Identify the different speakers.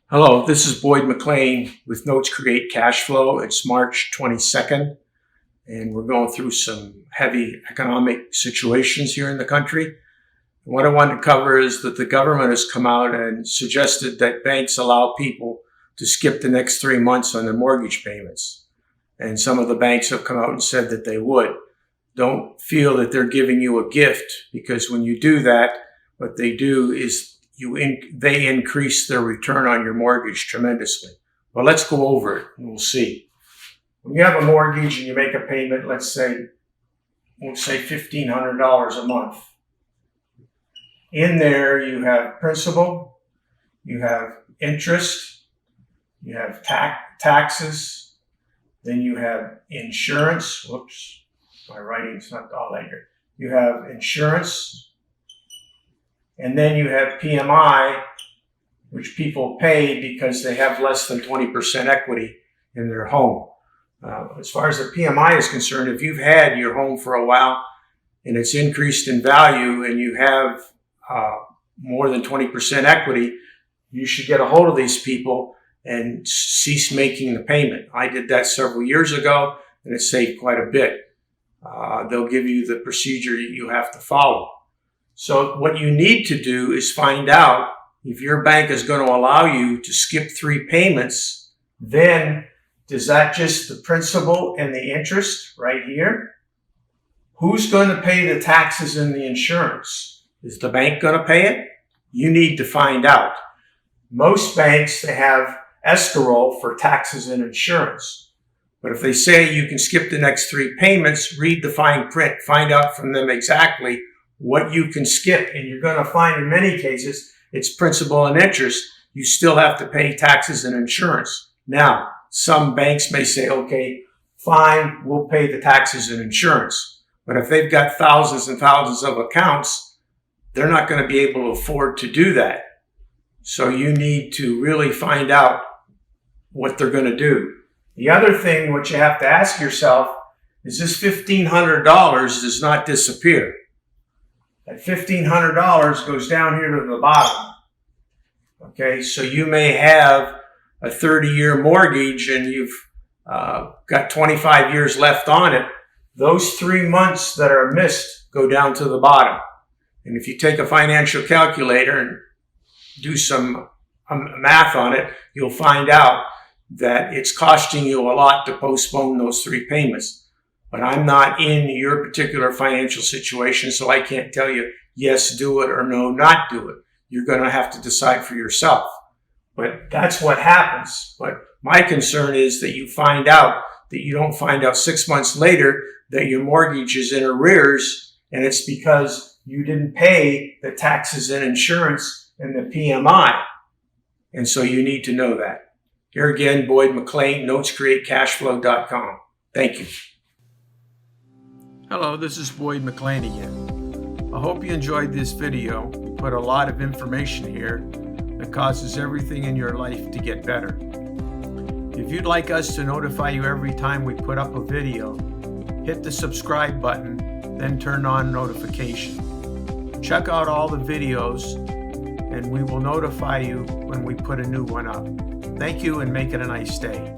Speaker 1: Hello, this is Boyd McLean with Notes Create Cash Flow. It's March 22nd, and we're going through some heavy economic situations here in the country. What I wanted to cover is that the government has come out and suggested that banks allow people to skip the next 3 months on their mortgage payments. And some of the banks have come out and said that they would. Don't feel that they're giving you a gift, because when you do that, what they do is they increase their return on your mortgage tremendously. Well, let's go over it and we'll see. When you have a mortgage and you make a payment, we'll say $1,500 a month. In there, you have principal, you have interest, you have taxes, then you have insurance. Whoops, my writing's not all that good. You have insurance. And then you have PMI, which people pay because they have less than 20% equity in their home. As far as the PMI is concerned, if you've had your home for a while and it's increased in value and you have more than 20% equity, you should get a hold of these people and cease making the payment. I did that several years ago, and it saved quite a bit. They'll give you the procedure you have to follow. So what you need to do is find out if your bank is going to allow you to skip 3 payments. Then is that just the principal and the interest right here? Who's going to pay the taxes and the insurance? Is the bank going to pay it? You need to find out. Most banks, they have escrow for taxes and insurance. But if they say you can skip the next 3 payments, read the fine print. Find out from them exactly what you can skip, and you're going to find in many cases it's principal and interest. You still have to pay taxes and insurance. Now, some banks may say, okay, fine, we'll pay the taxes and insurance. But if they've got thousands and thousands of accounts, they're not going to be able to afford to do that. So you need to really find out what they're going to do. The other thing which you have to ask yourself is this $1,500 does not disappear. That $1,500 goes down here to the bottom. Okay, so you may have a 30-year mortgage and you've got 25 years left on it. Those 3 months that are missed go down to the bottom. And if you take a financial calculator and do some math on it, you'll find out that it's costing you a lot to postpone those 3 payments. But I'm not in your particular financial situation, so I can't tell you, yes, do it, or no, not do it. You're going to have to decide for yourself. But that's what happens. But my concern is that you find out, that you don't find out 6 months later that your mortgage is in arrears, and it's because you didn't pay the taxes and insurance and the PMI. And so you need to know that. Here again, Boyd McLean, NotesCreateCashFlow.com. Thank you. Hello, this is Boyd McLean again. I hope you enjoyed this video. We put a lot of information here that causes everything in your life to get better. If you'd like us to notify you every time we put up a video, hit the subscribe button, then turn on notification. Check out all the videos, and we will notify you when we put a new one up. Thank you, and make it a nice day.